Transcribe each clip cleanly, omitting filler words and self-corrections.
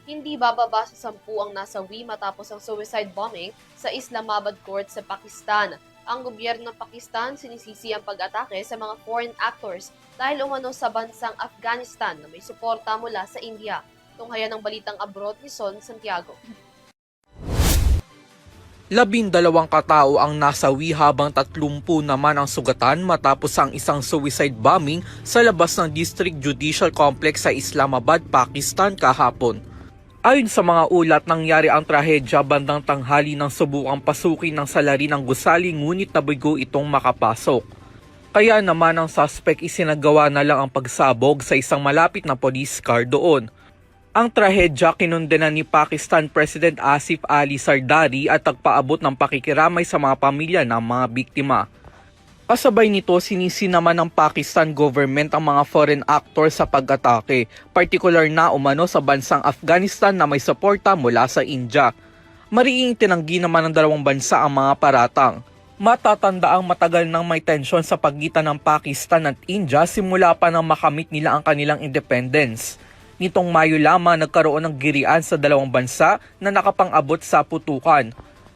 Hindi bababa sa 10 ang nasawi matapos ang suicide bombing sa Islamabad Court sa Pakistan. Ang gobyerno ng Pakistan sinisisi ang pag-atake sa mga foreign actors dahil umano sa bansang Afghanistan na may suporta mula sa India. Tunghayan ng balitang abroad ni Son Santiago. 12 katao ang nasawi habang 30 naman ang sugatan matapos ang isang suicide bombing sa labas ng District Judicial Complex sa Islamabad, Pakistan kahapon. Ayon sa mga ulat, nangyari ang trahedya bandang tanghali nang subukang pasukin ng salarin ng gusali ngunit nabigo itong makapasok. Kaya naman ang suspect isinagawa na lang ang pagsabog sa isang malapit na police car doon. Ang trahedya kinundena ni Pakistan President Asif Ali Zardari at nagpaabot ng pakikiramay sa mga pamilya ng mga biktima. Kasabay nito, sinisi naman ng Pakistan government ang mga foreign actors sa pag-atake, partikular na umano sa bansang Afghanistan na may suporta mula sa India. Mariing tinanggi naman ng dalawang bansa ang mga paratang. Matatanda ang matagal nang may tensyon sa pagitan ng Pakistan at India simula pa nang makamit nila ang kanilang independence. Nitong Mayo lamang nagkaroon ng girian sa dalawang bansa na nakapang-abot sa putukan.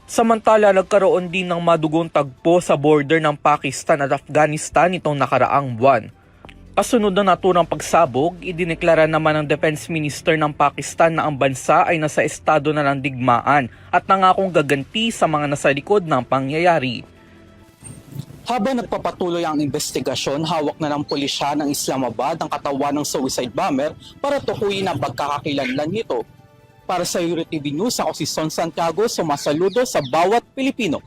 Samantala, nagkaroon din ng madugong tagpo sa border ng Pakistan at Afghanistan nitong nakaraang buwan. Kasunod ng naturang pagsabog, idineklara naman ng Defense Minister ng Pakistan na ang bansa ay nasa estado na ng digmaan at nangakong gaganti sa mga nasa likod ng pangyayari. Habang nagpapatuloy ang investigasyon, hawak na ng pulisya ng Islamabad ang katawan ng suicide bomber para tukuyin ang pagkakakilanlan nito. Para sa EuroTV News, ako si Son Santiago, sumasaludo sa bawat Pilipino.